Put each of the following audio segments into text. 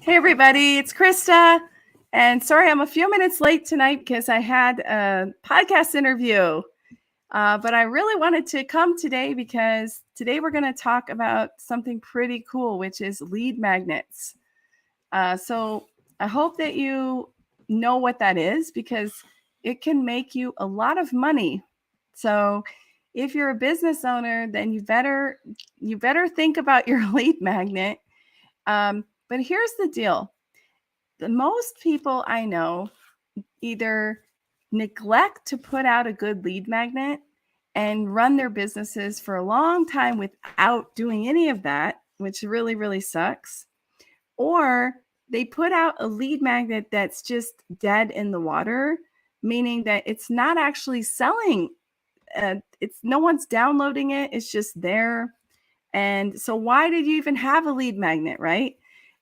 Hey everybody, it's Krista. And sorry, I'm a few minutes late tonight because I had a podcast interview. But I really wanted to come today because today we're going to talk about something pretty cool, which is lead magnets. So I hope that you know what that is because it can make you a lot of money. So if you're a business owner, then you better think about your lead magnet. But here's the deal. Most people I know either neglect to put out a good lead magnet and run their businesses for a long time without doing any of that, which really, really sucks. Or they put out a lead magnet that's just dead in the water, meaning that it's not actually selling. It's no one's downloading it. It's just there. And so why did you even have a lead magnet, right?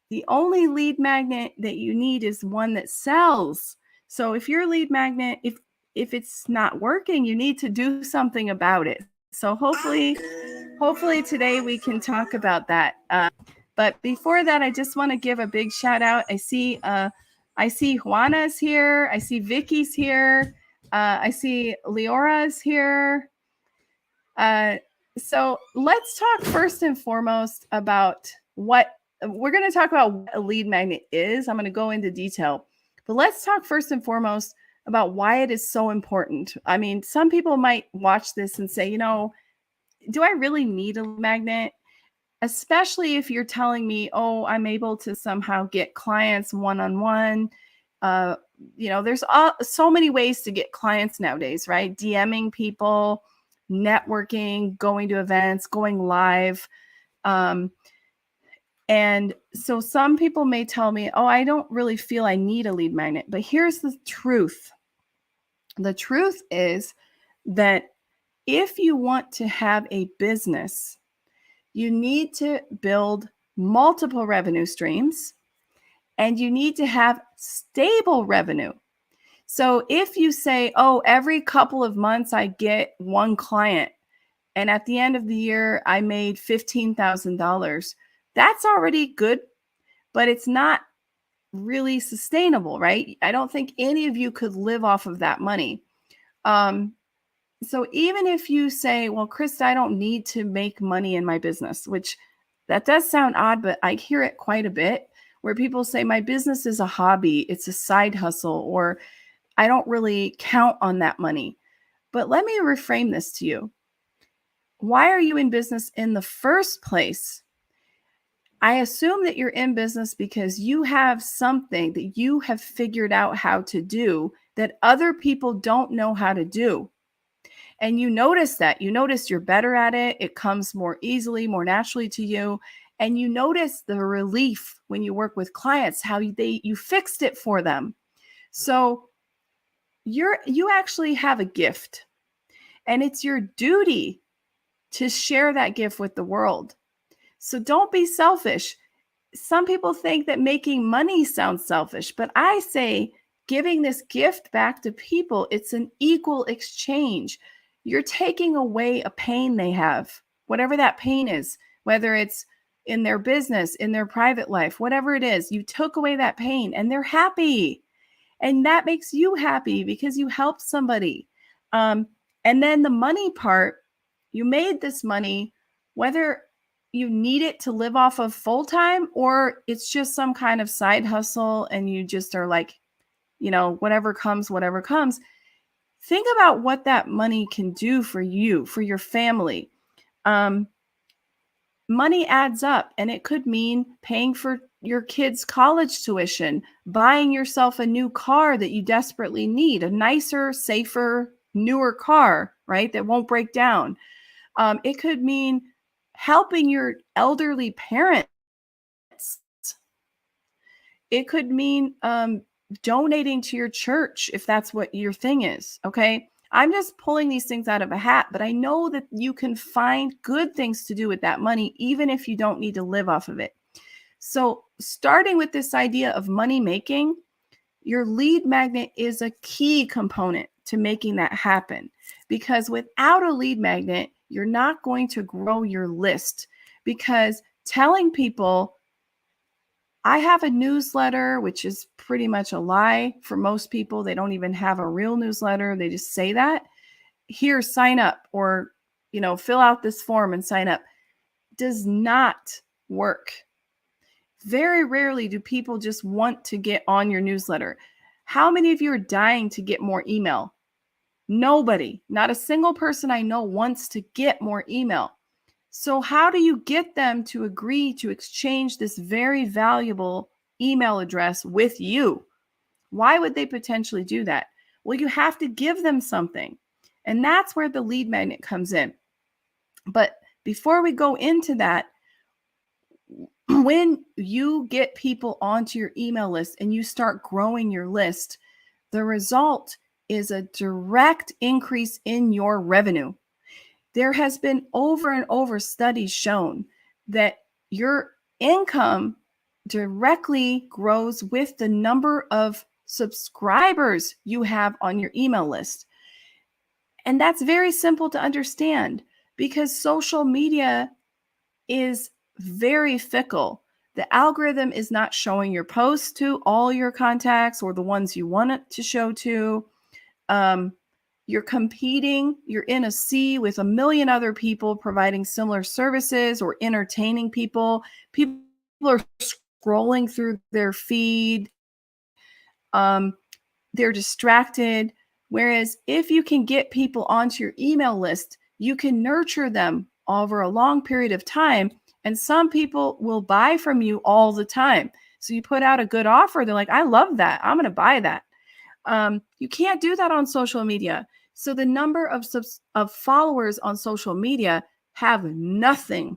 The only lead magnet that you need is one that sells. So if your lead magnet, if it's not working, you need to do something about it. So hopefully today we can talk about that. But before that, I just want to give a big shout out. I see Juana's here. I see Vicky's here. I see Leora's here. So let's talk first and foremost about what we're going to talk about what a lead magnet is. I'm going to go into detail, but let's talk first and foremost about why it is so important. I mean, some people might watch this and say, do I really need a magnet? Especially if you're telling me, oh, I'm able to somehow get clients one-on-one. There's so many ways to get clients nowadays, right? DMing people, networking, going to events, going live. And so some people may tell me, oh, I don't really feel I need a lead magnet. But here's the truth. The truth is that if you want to have a business, you need to build multiple revenue streams and you need to have stable revenue. So if you say, oh, every couple of months I get one client and at the end of the year I made $15,000, that's already good, but it's not really sustainable, right? I don't think any of you could live off of that money. So even if you say, well, Krista, I don't need to make money in my business, which that does sound odd, but I hear it quite a bit where people say my business is a hobby, it's a side hustle, or I don't really count on that money. But let me reframe this to you. Why are you in business in the first place? I assume that you're in business because you have something that you have figured out how to do that other people don't know how to do. And you notice you're better at it. It comes more easily, more naturally to you. And you notice the relief when you work with clients, how you fixed it for them. So you actually have a gift, and it's your duty to share that gift with the world. So don't be selfish. Some people think that making money sounds selfish, but I say giving this gift back to people, it's an equal exchange. You're taking away a pain they have, whatever that pain is, whether it's in their business, in their private life, whatever it is, you took away that pain and they're happy. And that makes you happy because you helped somebody. And then the money part, you made this money, whether you need it to live off of full time or it's just some kind of side hustle and you just are like, whatever comes. Think about what that money can do for you, for your family. Money adds up, and it could mean paying for your kids' college tuition, buying yourself a new car that you desperately need, a nicer, safer, newer car, right? That won't break down. It could mean helping your elderly parents. It could mean donating to your church if that's what your thing is. Okay. I'm just pulling these things out of a hat, but I know that you can find good things to do with that money, even if you don't need to live off of it. So starting with this idea of money making, your lead magnet is a key component to making that happen, because without a lead magnet, you're not going to grow your list, because telling people I have a newsletter, which is pretty much a lie for most people. They don't even have a real newsletter. They just say that. Here, sign up, or, fill out this form and sign up. Does not work. Very rarely do people just want to get on your newsletter. How many of you are dying to get more email? Nobody, not a single person I know wants to get more email. So how do you get them to agree to exchange this very valuable email address with you? Why would they potentially do that? Well, you have to give them something. And that's where the lead magnet comes in. But before we go into that, when you get people onto your email list and you start growing your list, the result is a direct increase in your revenue. There has been over and over studies shown that your income directly grows with the number of subscribers you have on your email list. And that's very simple to understand because social media is very fickle. The algorithm is not showing your posts to all your contacts or the ones you want it to show to. You're competing. You're in a sea with a million other people providing similar services or entertaining people. People are scrolling through their feed. They're distracted. Whereas if you can get people onto your email list, you can nurture them over a long period of time. And some people will buy from you all the time. So you put out a good offer. They're like, I love that. I'm going to buy that. You can't do that on social media. So the number of followers on social media have nothing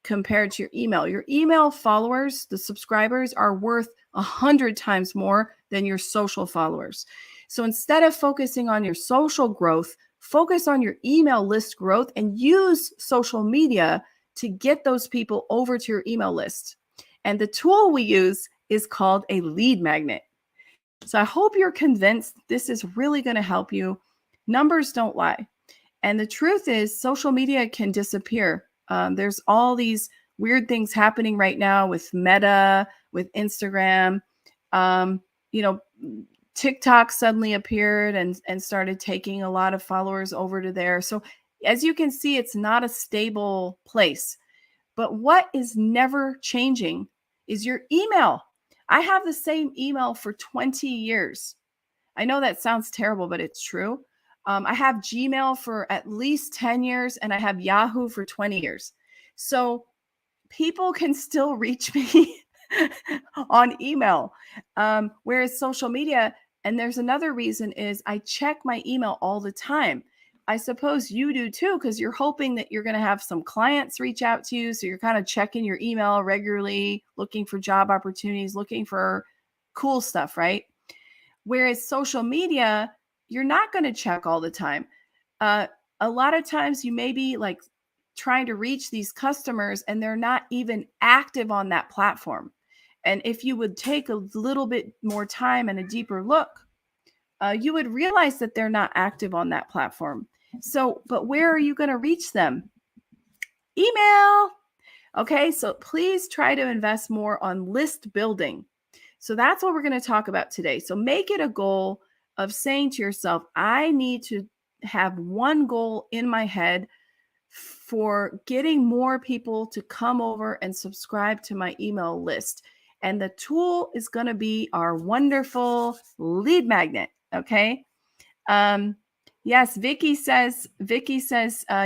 compared to your email. Your email followers, the subscribers, are worth 100 times more than your social followers. So instead of focusing on your social growth, focus on your email list growth and use social media to get those people over to your email list. And the tool we use is called a lead magnet. So I hope you're convinced this is really going to help you. Numbers don't lie. And the truth is social media can disappear. There's all these weird things happening right now with Meta, with Instagram. TikTok suddenly appeared and started taking a lot of followers over to there. So as you can see, it's not a stable place. But what is never changing is your email. I have the same email for 20 years. I know that sounds terrible, but it's true. I have Gmail for at least 10 years and I have Yahoo for 20 years. So people can still reach me on email. Whereas social media, and there's another reason, is I check my email all the time. I suppose you do too, because you're hoping that you're going to have some clients reach out to you. So you're kind of checking your email regularly, looking for job opportunities, looking for cool stuff, right? Whereas social media, you're not going to check all the time. A lot of times you may be like trying to reach these customers and they're not even active on that platform. And if you would take a little bit more time and a deeper look, you would realize that they're not active on that platform. So, but where are you going to reach them? Email. Okay, so please try to invest more on list building. So that's what we're going to talk about today. So make it a goal of saying to yourself, I need to have one goal in my head for getting more people to come over and subscribe to my email list. And the tool is going to be our wonderful lead magnet. Okay. Yes, Vicky says,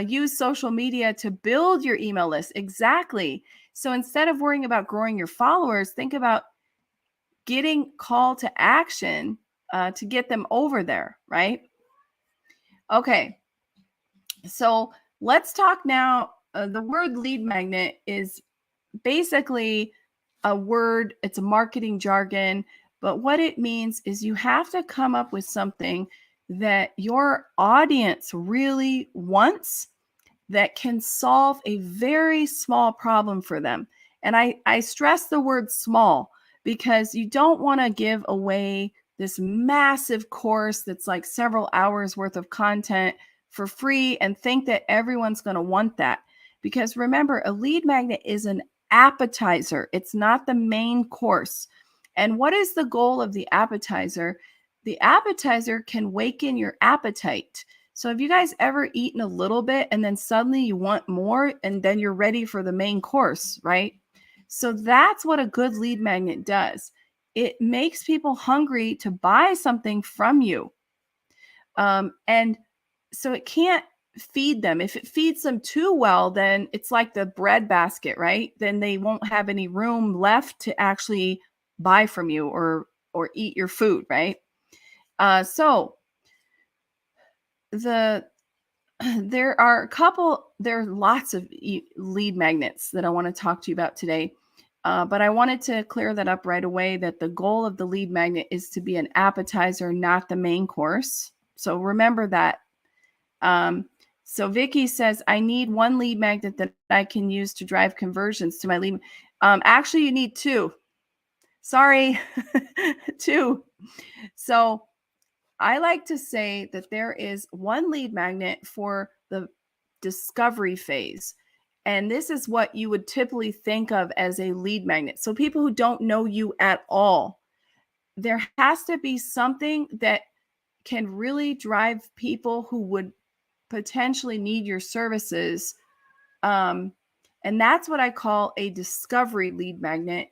use social media to build your email list. Exactly. So instead of worrying about growing your followers, think about getting call to action to get them over there, right? Okay. So let's talk now. The word lead magnet is basically a word. It's a marketing jargon, but what it means is you have to come up with something that your audience really wants that can solve a very small problem for them. And I stress the word small because you don't want to give away this massive course that's like several hours worth of content for free and think that everyone's going to want that. Because remember, a lead magnet is an appetizer. It's not the main course. And what is the goal of the appetizer? The appetizer can waken your appetite. So have you guys ever eaten a little bit and then suddenly you want more and then you're ready for the main course, right? So that's what a good lead magnet does. It makes people hungry to buy something from you. And so it can't feed them. If it feeds them too well, then it's like the bread basket, right? Then they won't have any room left to actually buy from you or eat your food, right? So there are lots of lead magnets that I want to talk to you about today. But I wanted to clear that up right away, that the goal of the lead magnet is to be an appetizer, not the main course. So remember that. So Vicky says, I need one lead magnet that I can use to drive conversions to my lead. Actually, you need two. Sorry, two. So I like to say that there is one lead magnet for the discovery phase. And this is what you would typically think of as a lead magnet. So people who don't know you at all, there has to be something that can really drive people who would potentially need your services. And that's what I call a discovery lead magnet,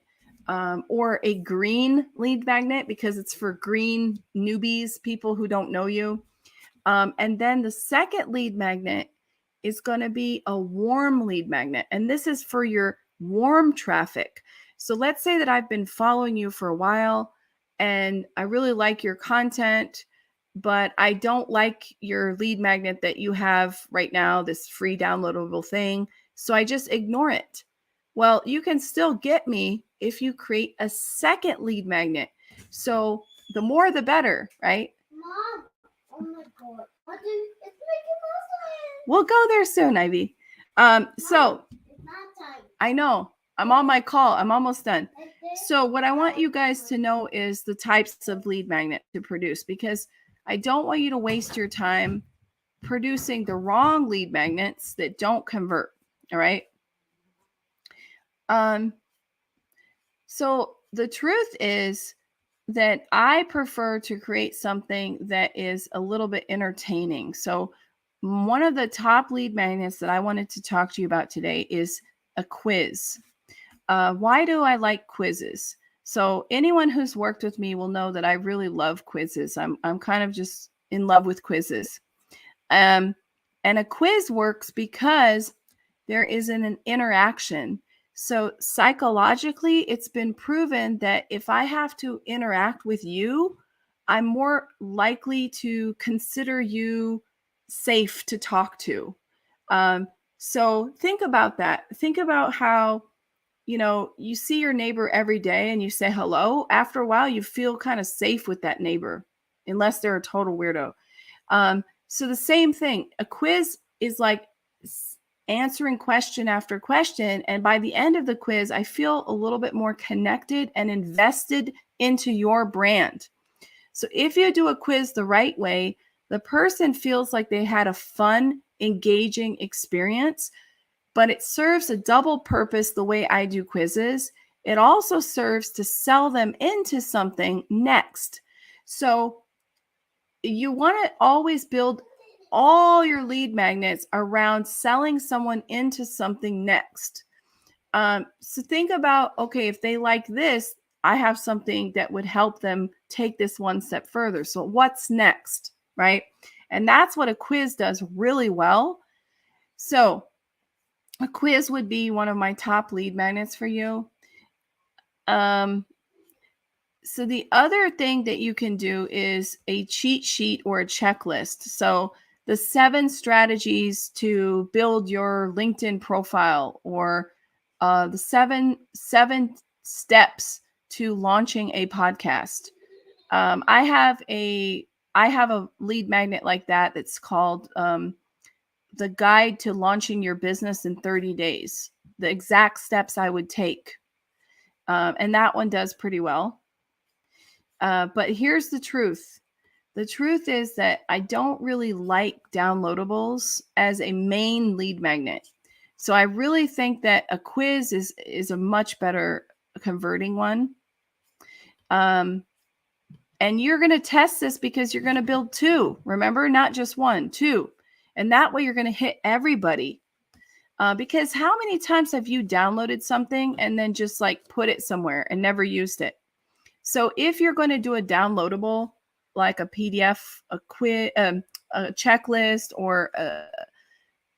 or a green lead magnet, because it's for green newbies, people who don't know you. And then the second lead magnet is going to be a warm lead magnet. And this is for your warm traffic. So let's say that I've been following you for a while and I really like your content, but I don't like your lead magnet that you have right now, this free downloadable thing. So I just ignore it. Well, you can still get me if you create a second lead magnet. So the more, the better, right? Mom, oh my God. It's Mickey Mouse. We'll go there soon, Ivy. So It's not time. I know I'm on my call. I'm almost done. So what I want you guys to know is the types of lead magnet to produce, because I don't want you to waste your time producing the wrong lead magnets that don't convert. All right. So the truth is that I prefer to create something that is a little bit entertaining. So one of the top lead magnets that I wanted to talk to you about today is a quiz. Why do I like quizzes? So anyone who's worked with me will know that I really love quizzes. I'm kind of just in love with quizzes. And a quiz works because there is an interaction. So psychologically, it's been proven that if I have to interact with you, I'm more likely to consider you safe to talk to. So think about that. Think about how, you see your neighbor every day and you say hello. After a while, you feel kind of safe with that neighbor, unless they're a total weirdo. So the same thing, a quiz is like answering question after question. And by the end of the quiz, I feel a little bit more connected and invested into your brand. So if you do a quiz the right way, the person feels like they had a fun, engaging experience, but it serves a double purpose the way I do quizzes. It also serves to sell them into something next. So you want to always build all your lead magnets around selling someone into something next. So think about, okay, if they like this, I have something that would help them take this one step further. So what's next, right? And that's what a quiz does really well. So a quiz would be one of my top lead magnets for you. So the other thing that you can do is a cheat sheet or a checklist. So the 7 strategies to build your LinkedIn profile, or the seven steps to launching a podcast. I have a lead magnet like that. That's called the guide to launching your business in 30 days. The exact steps I would take. And that one does pretty well. But here's the truth. The truth is that I don't really like downloadables as a main lead magnet. So I really think that a quiz is a much better converting one. And you're going to test this because you're going to build 2. Remember, not just 1, 2. And that way you're going to hit everybody. Because how many times have you downloaded something and then just like put it somewhere and never used it? So if you're going to do a downloadable, like a PDF, a quiz, a checklist, or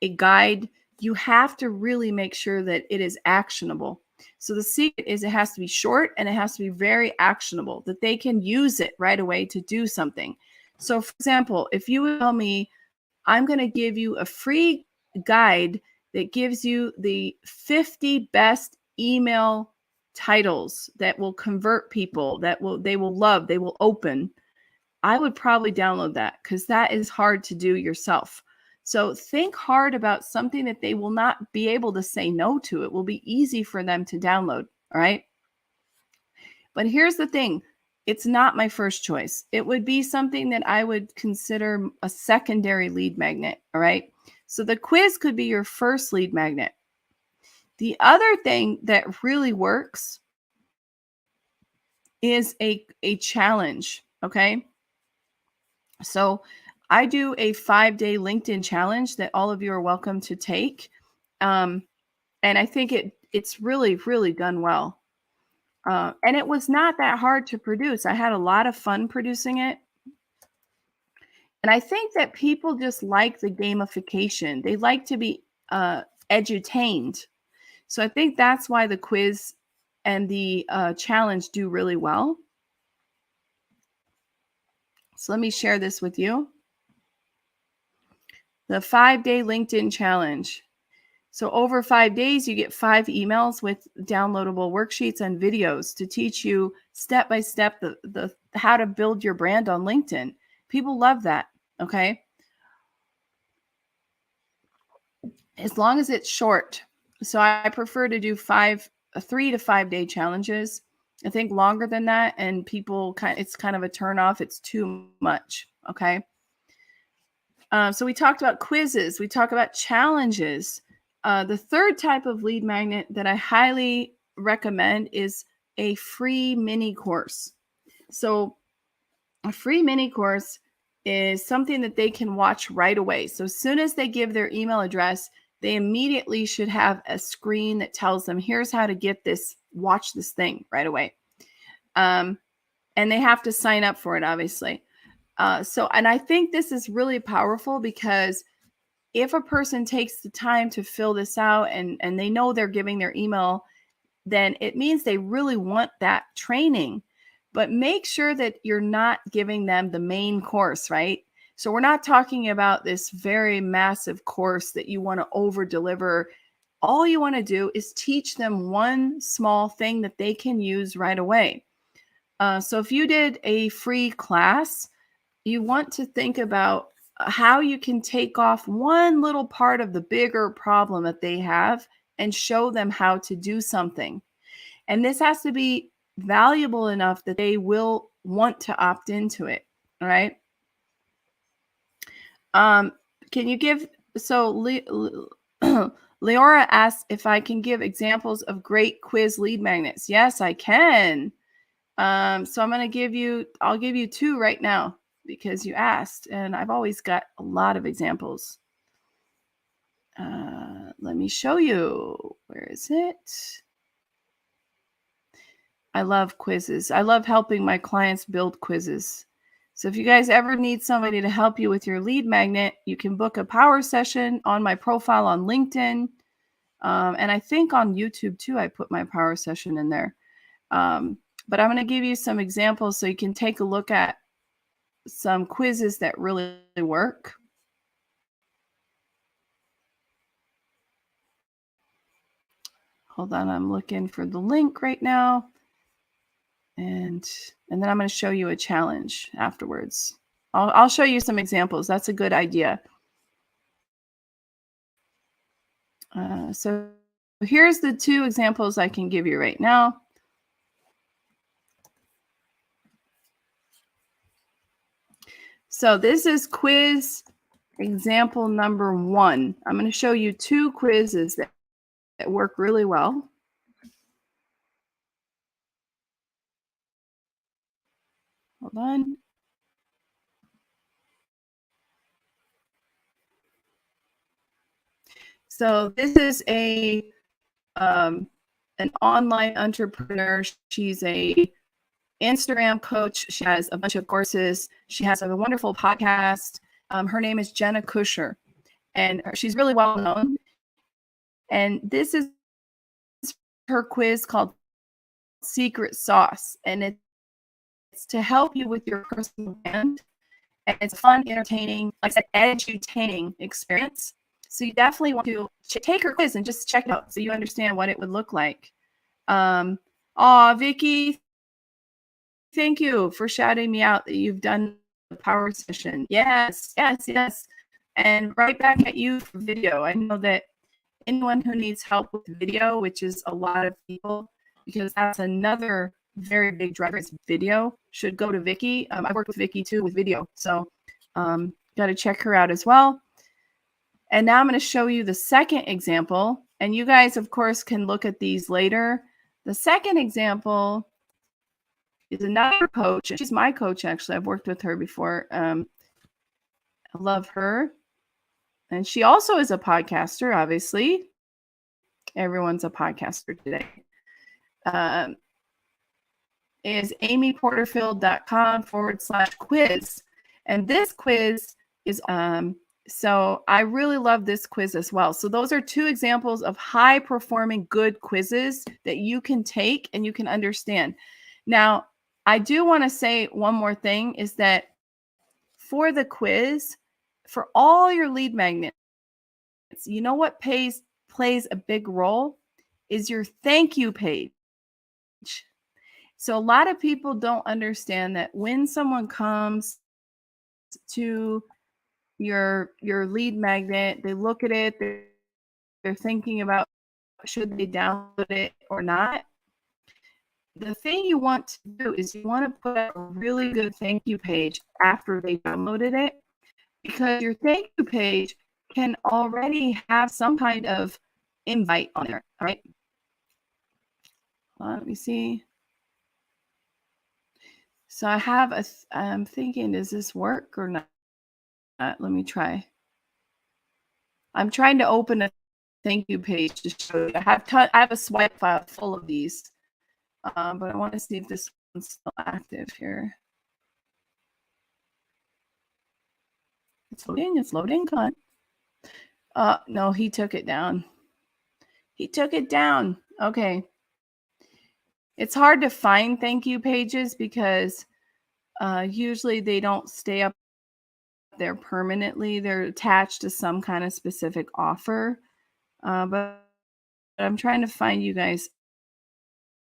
a guide, you have to really make sure that it is actionable. So the secret is it has to be short and it has to be very actionable, that they can use it right away to do something. So for example, if you tell me, I'm going to give you a free guide that gives you the 50 best email titles that will convert people, they will love, they will open, I would probably download that because that is hard to do yourself. So think hard about something that they will not be able to say no to. It will be easy for them to download. All right. But here's the thing. It's not my first choice. It would be something that I would consider a secondary lead magnet. All right. So the quiz could be your first lead magnet. The other thing that really works is a challenge. Okay. So I do a 5-day LinkedIn challenge that all of you are welcome to take. And I think it's really, really done well. And it was not that hard to produce. I had a lot of fun producing it. And I think that people just like the gamification. They like to be edutained. So I think that's why the quiz and the challenge do really well. So let me share this with you. The 5-day LinkedIn challenge. So over 5 days, you get 5 emails with downloadable worksheets and videos to teach you step by step the how to build your brand on LinkedIn. People love that. Okay. As long as it's short. So I prefer to do 3 to 5 day challenges. I think longer than that, and people it's kind of a turnoff. It's too much. Okay. So we talked about quizzes. We talk about challenges. The third type of lead magnet that I highly recommend is a free mini course. So a free mini course is something that they can watch right away. So as soon as they give their email address, they immediately should have a screen that tells them, here's how to get this, watch this thing right away. And they have to sign up for it, obviously. And I think this is really powerful because if a person takes the time to fill this out and they know they're giving their email, then it means they really want that training. But make sure that you're not giving them the main course, right? So we're not talking about this very massive course that you want to over deliver. All you want to do is teach them one small thing that they can use right away. So if you did a free class, you want to think about how you can take off one little part of the bigger problem that they have and show them how to do something. And this has to be valuable enough that they will want to opt into it. All right. Can you give, so Leora asks if I can give examples of great quiz lead magnets. Yes, I can. So I'm going to I'll give you 2 right now because you asked, and I've always got a lot of examples. Let me show you. Where is it? I love quizzes. I love helping my clients build quizzes. So if you guys ever need somebody to help you with your lead magnet, you can book a power session on my profile on LinkedIn. And I think on YouTube too, I put my power session in there. But I'm going to give you some examples so you can take a look at some quizzes that really work. Hold on, I'm looking for the link right now. And then I'm going to show you a challenge afterwards. I'll show you some examples. That's a good idea. So here's the 2 examples I can give you right now. So this is quiz example number 1. I'm going to show you 2 quizzes that work really well. Hold on. So this is an online entrepreneur. She's a Instagram coach. She has a bunch of courses. She has a wonderful podcast. Her name is Jenna Kusher, and she's really well known. And this is her quiz called Secret Sauce, and it's to help you with your personal brand. And it's a fun, entertaining, like I said, edutaining experience. So you definitely want to take her quiz and just check it out so you understand what it would look like. Vicky, thank you for shouting me out that you've done the power session. Yes. And right back at you for video. I know that anyone who needs help with video, which is a lot of people, because that's another very big driver is video, should go to Vicky. I worked with Vicky too with video. So got to check her out as well. And now I'm going to show you the second example. And you guys, of course, can look at these later. The second example is another coach. She's my coach, actually. I've worked with her before. I love her. And she also is a podcaster, obviously. Everyone's a podcaster today. Is amyporterfield.com/quiz. And this quiz is, so I really love this quiz as well. So those are two examples of high performing good quizzes that you can take and you can understand. Now, I do want to say one more thing is that for the quiz, for all your lead magnets, you know what plays a big role is your thank you page. So a lot of people don't understand that when someone comes to your lead magnet, they look at it, they're thinking about should they download it or not. The thing you want to do is you want to put up a really good thank you page after they downloaded it, because your thank you page can already have some kind of invite on there. All right. Let me see. So I have I'm thinking, does this work or not? Let me try. I'm trying to open a thank you page to show you. I have a swipe file full of these, but I want to see if this one's still active here. It's loading. Come on. No, he took it down. Okay. It's hard to find thank you pages because usually they don't stay up there permanently. They're attached to some kind of specific offer. But I'm trying to find you guys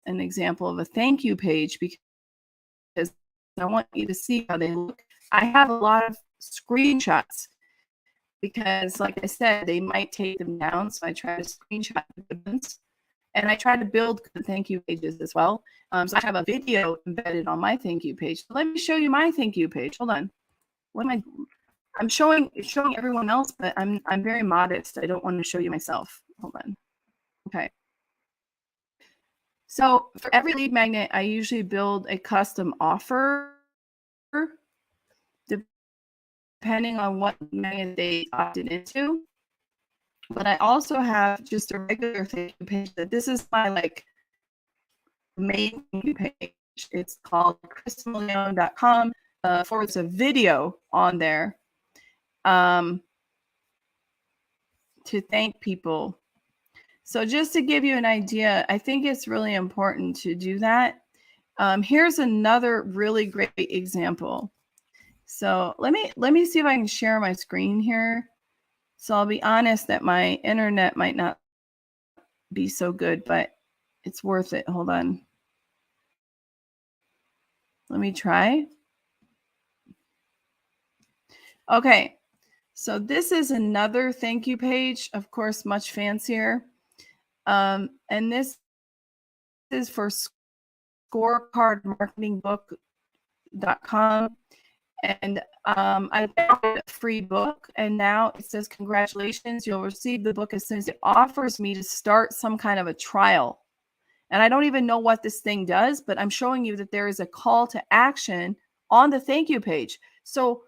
an example of a thank you page because I want you to see how they look. I have a lot of screenshots because, like I said, they might take them down. So I try to screenshot the good ones. And I try to build good thank you pages as well. So I have a video embedded on my thank you page. Let me show you my thank you page. Hold on. What am I? I'm showing everyone else, but I'm very modest. I don't want to show you myself. Hold on. Okay. So for every lead magnet, I usually build a custom offer depending on what magnet they opted into. But I also have just a regular thank you page that this is my main thank you page. It's called chrismilleone.com. Forwards a video on there to thank people. So just to give you an idea, I think it's really important to do that. Here's another really great example. So let me see if I can share my screen here. So I'll be honest that my internet might not be so good, but it's worth it. Hold on. Let me try. Okay. So this is another thank you page, of course, much fancier. And this is for scorecardmarketingbook.com. And I got a free book, and now it says, congratulations, you'll receive the book as soon as it offers me to start some kind of a trial. And I don't even know what this thing does, but I'm showing you that there is a call to action on the thank you page. So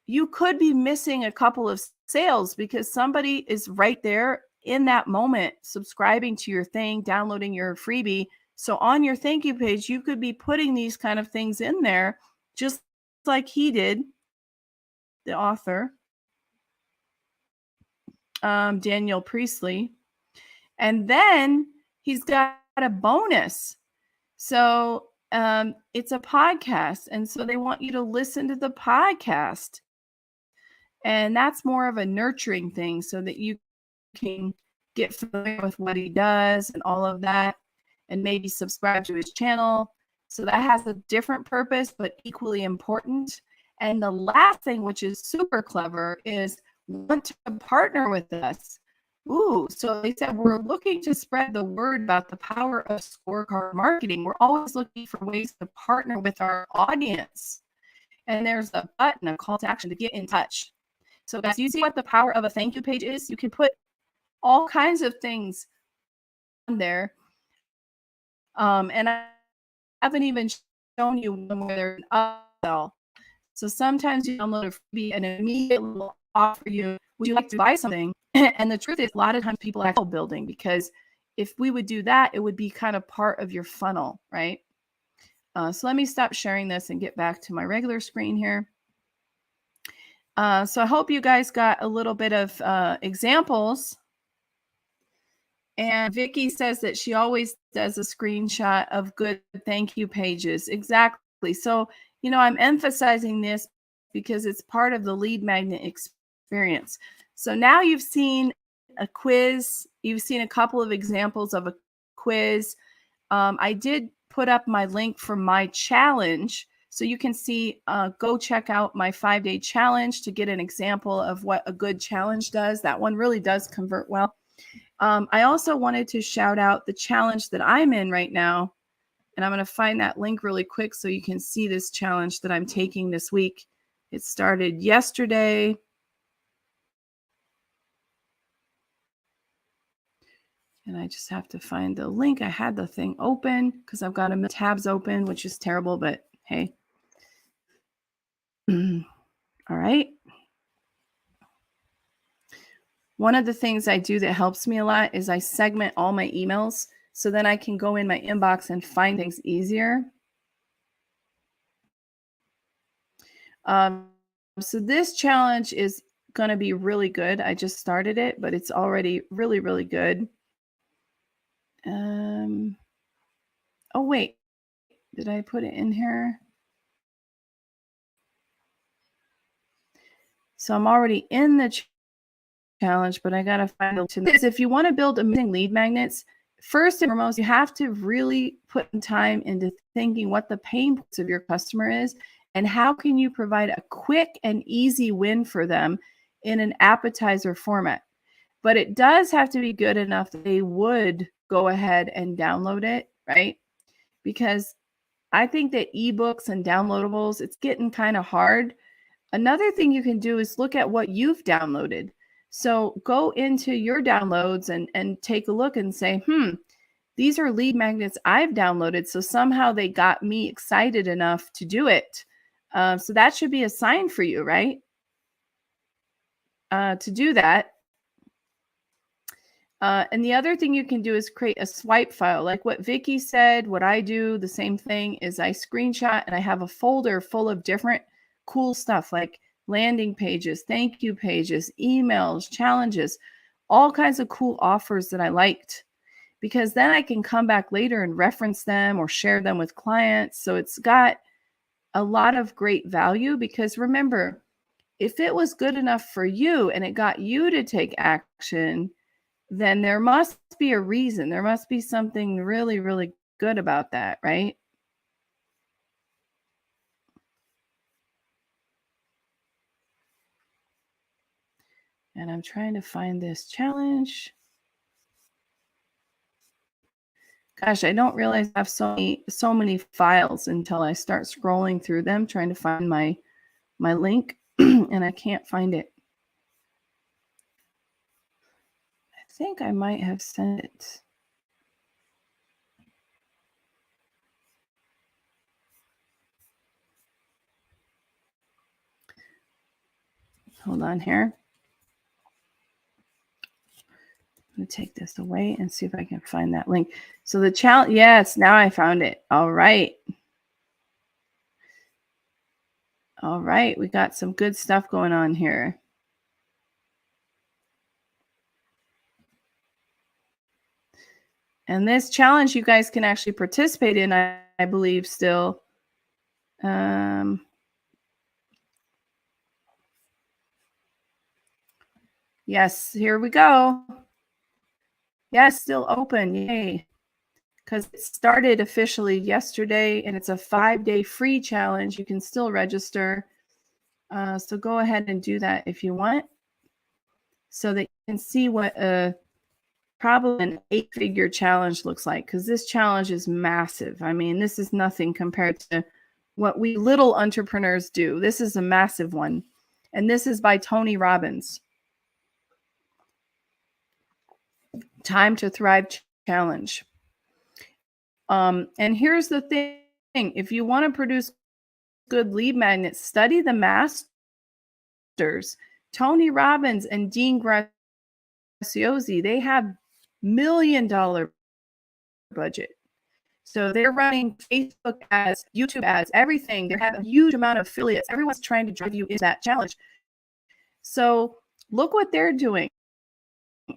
you could be missing a couple of sales because somebody is right there in that moment, subscribing to your thing, downloading your freebie. So on your thank you page, you could be putting these kind of things in there, just like he did, the author, Daniel Priestley. And then he's got a bonus. So it's a podcast. And so they want you to listen to the podcast. And that's more of a nurturing thing so that you can get familiar with what he does and all of that, and maybe subscribe to his channel. So that has a different purpose, but equally important. And the last thing, which is super clever, is want to partner with us. Ooh, so they said we're looking to spread the word about the power of scorecard marketing. We're always looking for ways to partner with our audience. And there's a button, a call to action to get in touch. So guys, you see what the power of a thank you page is? You can put all kinds of things on there. And I haven't even shown you one where there's an upsell. So sometimes you download a freebie and immediately will offer you, would you like to buy something? And the truth is, a lot of times people are building, because if we would do that, it would be kind of part of your funnel, right? So let me stop sharing this and get back to my regular screen here. So I hope you guys got a little bit of examples. And Vicky says that she always does a screenshot of good thank you pages. Exactly. So, you know, I'm emphasizing this because it's part of the lead magnet experience. So now you've seen a quiz. You've seen a couple of examples of a quiz. I did put up my link for my challenge. So you can see, go check out my 5-day challenge to get an example of what a good challenge does. That one really does convert well. I also wanted to shout out the challenge that I'm in right now. And I'm going to find that link really quick so you can see this challenge that I'm taking this week. It started yesterday. And I just have to find the link. I had the thing open because I've got a tabs open, which is terrible, but hey. All right. One of the things I do that helps me a lot is I segment all my emails so then I can go in my inbox and find things easier. So this challenge is going to be really good. I just started it, but it's already really, really good. Oh, wait. Did I put it in here? So I'm already in the challenge, but I got to find the this. If you want to build amazing lead magnets, first and foremost, you have to really put time into thinking what the pain points of your customer is and how can you provide a quick and easy win for them in an appetizer format. But it does have to be good enough that they would go ahead and download it, right? Because I think that ebooks and downloadables, it's getting kind of hard. Another thing you can do is look at what you've downloaded. So go into your downloads and take a look and say, these are lead magnets I've downloaded. So somehow they got me excited enough to do it. So that should be a sign for you, right? To do that. And the other thing you can do is create a swipe file. Like what Vicky said, what I do, the same thing is I screenshot and I have a folder full of different cool stuff like landing pages, thank you pages, emails, challenges, all kinds of cool offers that I liked, because then I can come back later and reference them or share them with clients. So it's got a lot of great value, because remember, if it was good enough for you and it got you to take action, then there must be a reason. There must be something really, really good about that, right? And I'm trying to find this challenge. Gosh, I don't realize I have so many files until I start scrolling through them, trying to find my my link and I can't find it. I think I might have sent it. Hold on here. I'm going to take this away and see if I can find that link. So the challenge, yes, now I found it. All right. All right, we got some good stuff going on here. And this challenge you guys can actually participate in, I believe, still. Yes, here we go. Yes, still open. Yay. Because it started officially yesterday, and it's a 5-day free challenge. You can still register. So go ahead and do that if you want, so that you can see what probably an 8-figure challenge looks like, because this challenge is massive. I mean, this is nothing compared to what we little entrepreneurs do. This is a massive one. And this is by Tony Robbins. Time to Thrive Challenge. And here's the thing. If you want to produce good lead magnets, study the masters. Tony Robbins and Dean Graziosi, they have $1 million budget. So they're running Facebook ads, YouTube ads, everything. They have a huge amount of affiliates. Everyone's trying to drive you into that challenge. So look what they're doing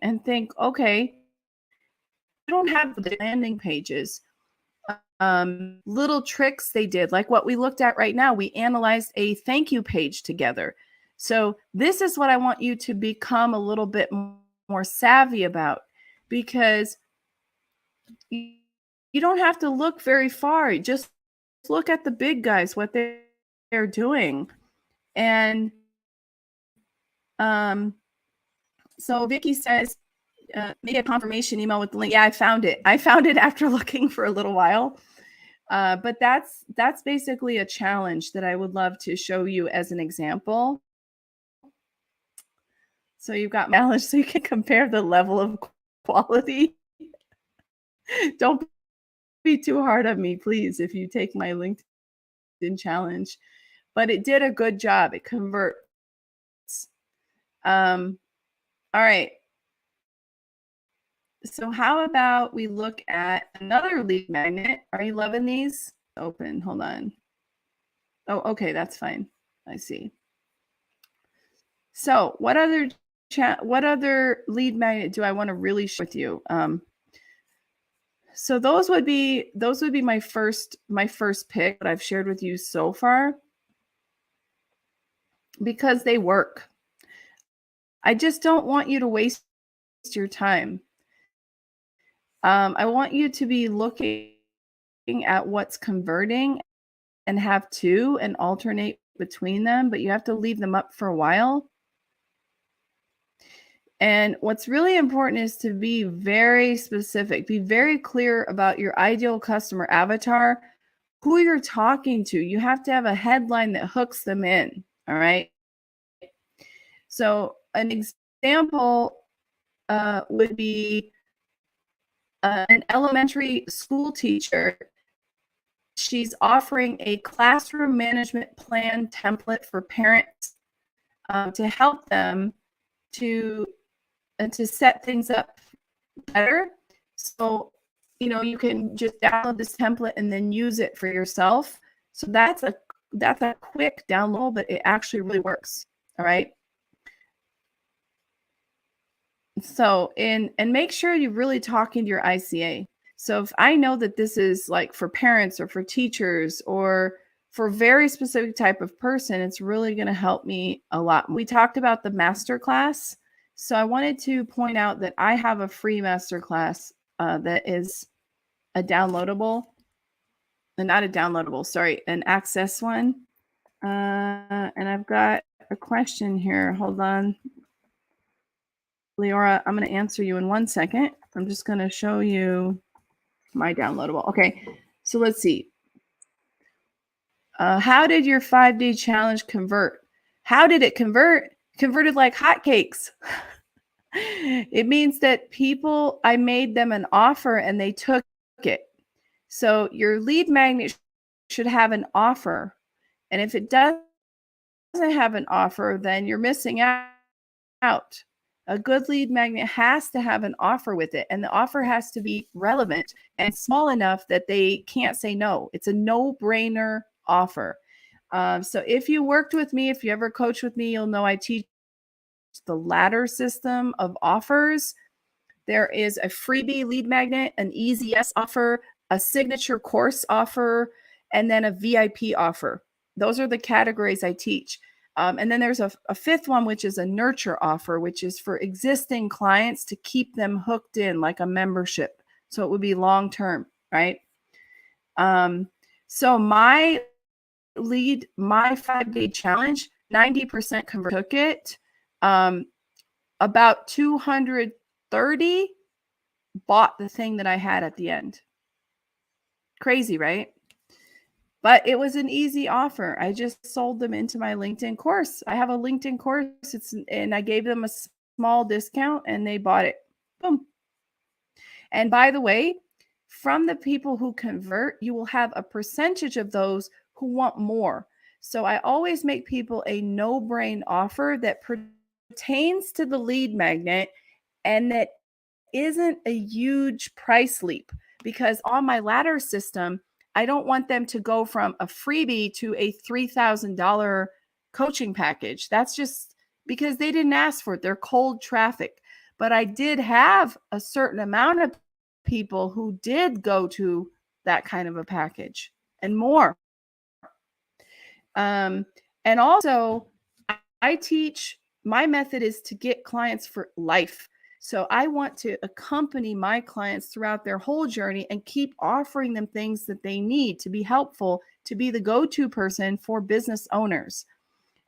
and think, okay, you don't have the landing pages. Little tricks they did, like what we looked at right now. We analyzed a thank you page together. So this is what I want you to become a little bit more savvy about, because you don't have to look very far. Just look at the big guys, what they're doing. And so Vicky says, maybe a confirmation email with the link. Yeah, I found it. I found it after looking for a little while. But that's basically a challenge that I would love to show you as an example. So you've got mileage, so you can compare the level of quality. Don't be too hard on me, please, if you take my LinkedIn challenge. But it did a good job. It converts. All right. So how about we look at another lead magnet? Are you loving these? Open. Hold on. Oh, okay. That's fine. I see. So what other lead magnet do I want to really share with you? So those would be my first pick that I've shared with you so far, because they work. I just don't want you to waste your time. I want you to be looking at what's converting and have two and alternate between them, but you have to leave them up for a while. And what's really important is to be very specific, be very clear about your ideal customer avatar, who you're talking to. You have to have a headline that hooks them in. All right. So an example would be an elementary school teacher. She's offering a classroom management plan template for parents to help them to set things up better. So, you can just download this template and then use it for yourself. So that's a quick download, but it actually really works. All right. So, and make sure you're really talking to your ICA. So if I know that this is like for parents or for teachers or for a very specific type of person, it's really going to help me a lot. We talked about the masterclass. So I wanted to point out that I have a free masterclass that is a downloadable, and not a downloadable, sorry, an access one. And I've got a question here. Hold on. Leora, I'm going to answer you in 1 second. I'm just going to show you my downloadable. Okay, so let's see. How did your 5-day challenge convert? How did it convert? Converted like hotcakes. It means that I made them an offer and they took it. So your lead magnet should have an offer. And if it doesn't have an offer, then you're missing out. A good lead magnet has to have an offer with it. And the offer has to be relevant and small enough that they can't say no. It's a no-brainer offer. So if you worked with me, if you ever coach with me, you'll know I teach the ladder system of offers. There is a freebie lead magnet, an easy yes offer, a signature course offer, and then a VIP offer. Those are the categories I teach. And then there's a fifth one, which is a nurture offer, which is for existing clients to keep them hooked in like a membership. So it would be long-term, right? So my 5-day challenge, 90% took it. About 230 bought the thing that I had at the end. Crazy, right? But it was an easy offer. I just sold them into my LinkedIn course. I have a LinkedIn course, and I gave them a small discount and they bought it. Boom. And by the way, from the people who convert, you will have a percentage of those who want more. So I always make people a no-brain offer that pertains to the lead magnet and that isn't a huge price leap, because on my ladder system, I don't want them to go from a freebie to a $3,000 coaching package. That's just because they didn't ask for it. They're cold traffic. But I did have a certain amount of people who did go to that kind of a package and more. And also, I teach, my method is to get clients for life. So I want to accompany my clients throughout their whole journey and keep offering them things that they need to be helpful, to be the go-to person for business owners.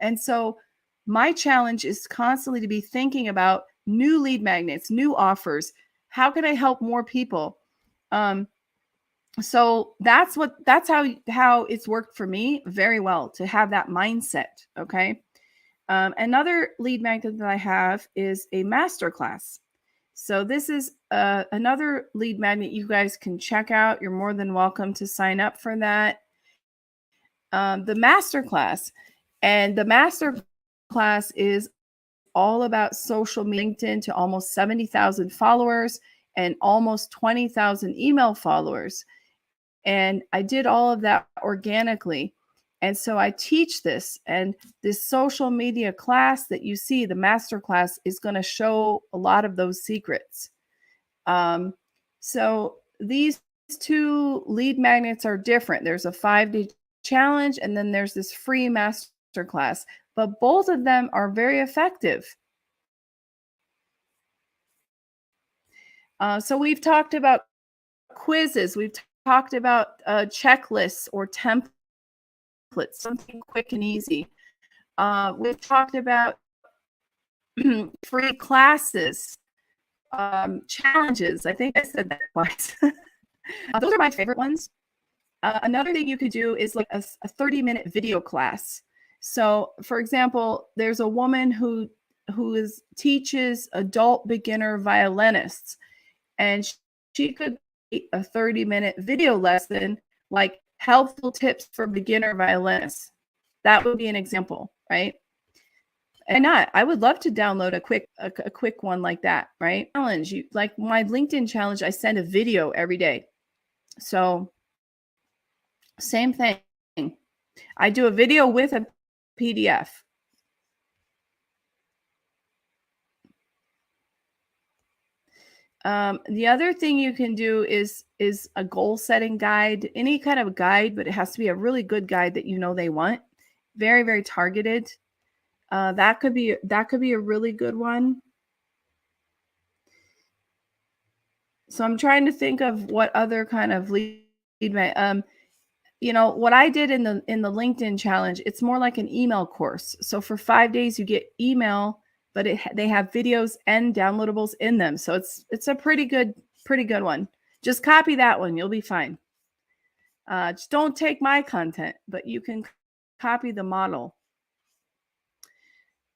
And so my challenge is constantly to be thinking about new lead magnets, new offers. How can I help more people? So that's how it's worked for me very well, to have that mindset. Okay. Another lead magnet that I have is a masterclass. So this is another lead magnet you guys can check out. You're more than welcome to sign up for that. The masterclass. And the masterclass is all about social media, LinkedIn to almost 70,000 followers and almost 20,000 email followers. And I did all of that organically. And so I teach this, and this social media class that you see, the master class, is going to show a lot of those secrets. So these two lead magnets are different. There's a 5-day challenge, and then there's this free master class, but both of them are very effective. So we've talked about quizzes. We've talked about checklists or templates, something quick and easy. We've talked about free classes, challenges. I think I said that twice. Those are my favorite ones. Another thing you could do is like a 30-minute video class. So, for example, there's a woman who teaches adult beginner violinists, and she could create a 30-minute video lesson like helpful tips for beginner violinists. That would be an example, right? And I would love to download a quick one like that, right? Challenge, like my LinkedIn challenge, I send a video every day. So same thing. I do a video with a PDF. The other thing you can do is a goal setting guide, any kind of guide, but it has to be a really good guide that you know they want. Very, very targeted. That could be a really good one. So I'm trying to think of what other kind of lead. You know, what I did in the LinkedIn challenge, it's more like an email course. So for 5 days you get email, but they have videos and downloadables in them. So it's a pretty good one. Just copy that one. You'll be fine. Just don't take my content, but you can copy the model.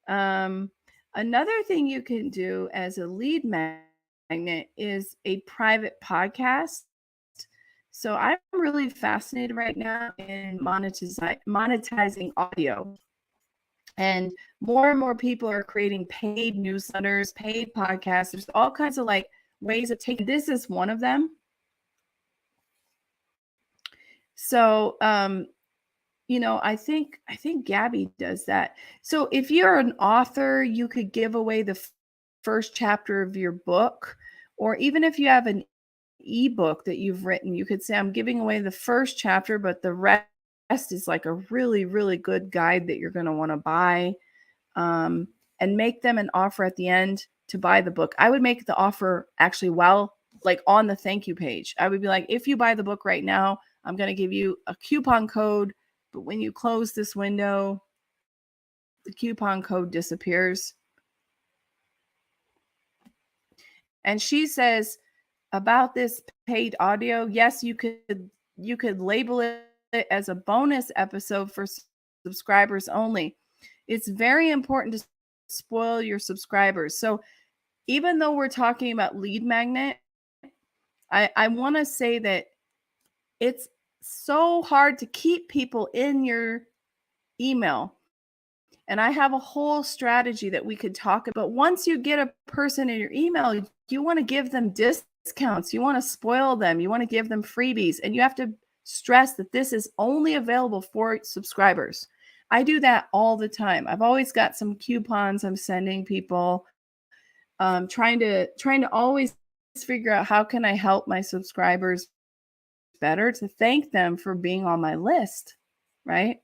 Another thing you can do as a lead magnet is a private podcast. So I'm really fascinated right now in monetizing audio. And more people are creating paid newsletters, paid podcasts. There's all kinds of like ways of taking, this is one of them. So, you know, I think Gabby does that. So if you're an author, you could give away the first chapter of your book, or even if you have an ebook that you've written, you could say, I'm giving away the first chapter, but the rest is like a really, really good guide that you're going to want to buy, and make them an offer at the end to buy the book. I would make the offer actually like on the thank you page. I would be like, if you buy the book right now, I'm going to give you a coupon code, but when you close this window, the coupon code disappears. And she says about this paid audio, yes, you could label it as a bonus episode for subscribers only. It's very important to spoil your subscribers. So even though we're talking about lead magnet, I want to say that it's so hard to keep people in your email. And I have a whole strategy that we could talk about. But once you get a person in your email, you want to give them discounts. You want to spoil them. You want to give them freebies. And you have to stress that this is only available for subscribers. I do that all the time. I've always got some coupons I'm sending people. Trying to always figure out how can I help my subscribers better, to thank them for being on my list, right?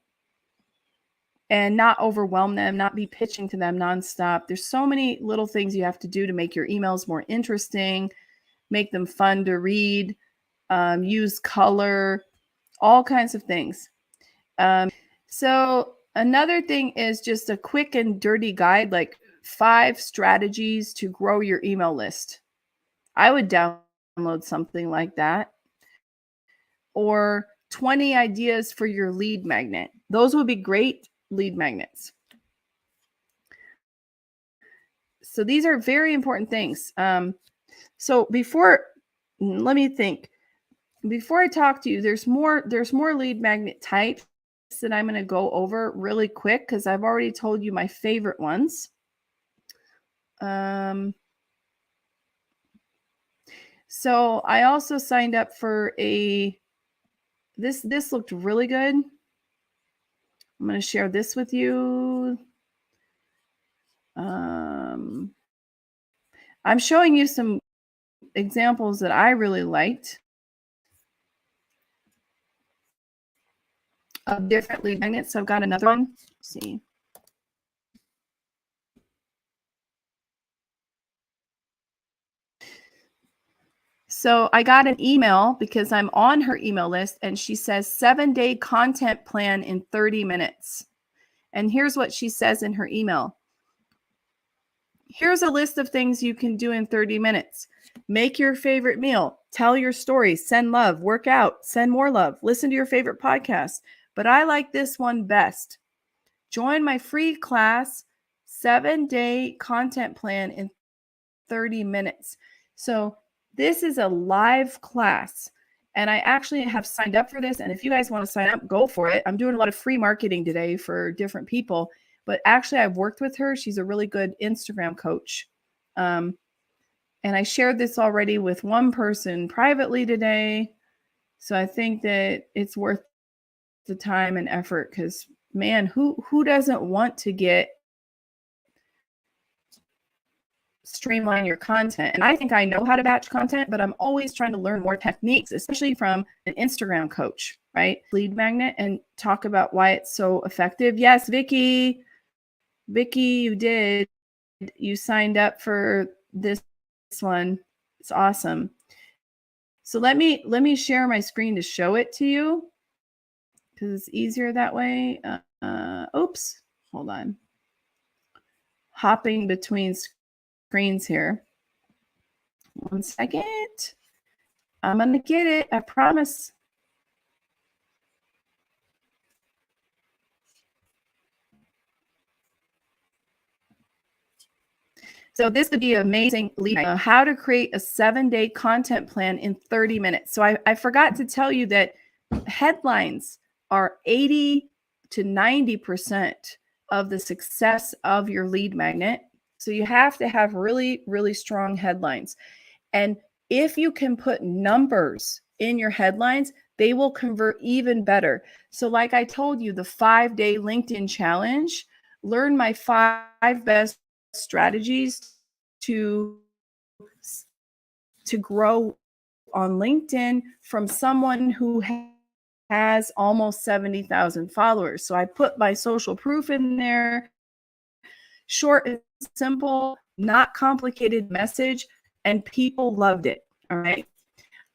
And not overwhelm them, not be pitching to them nonstop. There's so many little things you have to do to make your emails more interesting, make them fun to read, use color, all kinds of things. So another thing is just a quick and dirty guide, like 5 strategies to grow your email list. I would download something like that. Or 20 ideas for your lead magnet. Those would be great lead magnets. So these are very important things. So let me think. Before I talk to you, there's more lead magnet types that I'm going to go over really quick because I've already told you my favorite ones. So I also signed up for this looked really good. I'm going to share this with you. I'm showing you some examples that I really liked of different lead magnets. So I've got another one. Let's see. So I got an email because I'm on her email list, and she says 7-day content plan in 30 minutes. And here's what she says in her email. Here's a list of things you can do in 30 minutes. Make your favorite meal, tell your story, send love, work out, send more love, listen to your favorite podcast. But I like this one best. Join my free class, 7-day content plan in 30 minutes. So this is a live class, and I actually have signed up for this. And if you guys want to sign up, go for it. I'm doing a lot of free marketing today for different people, but actually I've worked with her. She's a really good Instagram coach. And I shared this already with one person privately today. So I think that it's worth the time and effort, because man, who doesn't want to get streamline your content? And I think I know how to batch content, but I'm always trying to learn more techniques, especially from an Instagram coach, right? Lead magnet, and talk about why it's so effective. Yes, Vicky, you did. You signed up for this one. It's awesome. So let me share my screen to show it to you, because it's easier that way. Oops, hold on. Hopping between screens here. 1 second. I'm going to get it. I promise. So this could be amazing lead. How to create a 7-day content plan in 30 minutes. So I forgot to tell you that headlines are 80 to 90% of the success of your lead magnet. So you have to have really, really strong headlines. And if you can put numbers in your headlines, they will convert even better. So like I told you, the 5-day LinkedIn challenge, learn my 5 best strategies to grow on LinkedIn from someone who has almost 70,000 followers. So I put my social proof in there, short and simple, not complicated message, and people loved it. All right.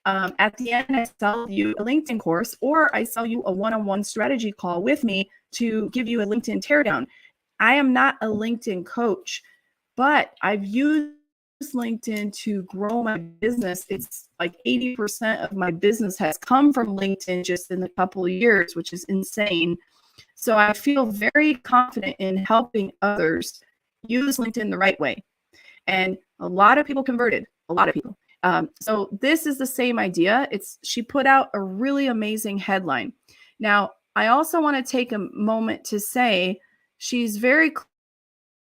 At the end, I sell you a LinkedIn course, or I sell you a one-on-one strategy call with me to give you a LinkedIn teardown. I am not a LinkedIn coach, but I've used LinkedIn to grow my business. It's like 80% of my business has come from LinkedIn just in a couple of years, which is insane. So I feel very confident in helping others use LinkedIn the right way. And a lot of people converted, a lot of people. So this is the same idea. She put out a really amazing headline. Now, I also want to take a moment to say she's very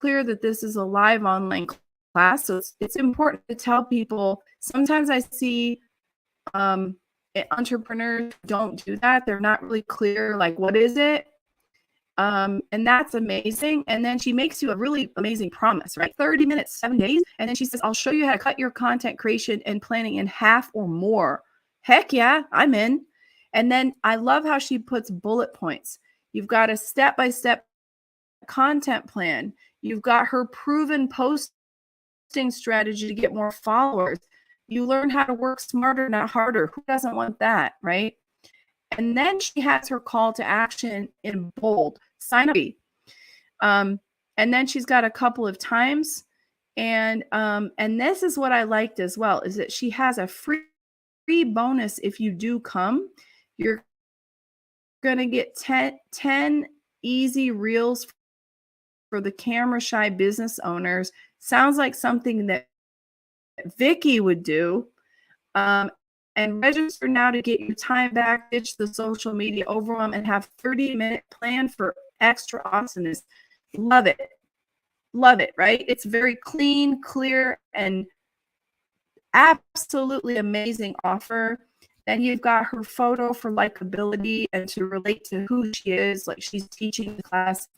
clear that this is a live online class. So it's important to tell people. Sometimes I see entrepreneurs don't do that. They're not really clear, like, what is it? And that's amazing. And then she makes you a really amazing promise, right? 30 minutes, 7 days. And then she says, I'll show you how to cut your content creation and planning in half or more. Heck yeah, I'm in. And then I love how she puts bullet points. You've got a step-by-step content plan. You've got her proven posting strategy to get more followers. You learn how to work smarter, not harder. Who doesn't want that, right? And then she has her call to action in bold. Sign up. And then she's got a couple of times. And this is what I liked as well, is that she has a free bonus. If you do come, you're going to get 10 easy reels for the camera shy business owners. Sounds like something that Vicky would do. And register now to get your time back, ditch the social media overwhelm, and have 30-minute plan for extra awesomeness. Love it. Love it, right? It's very clean, clear, and absolutely amazing offer. Then you've got her photo for likability and to relate to who she is, like she's teaching the class.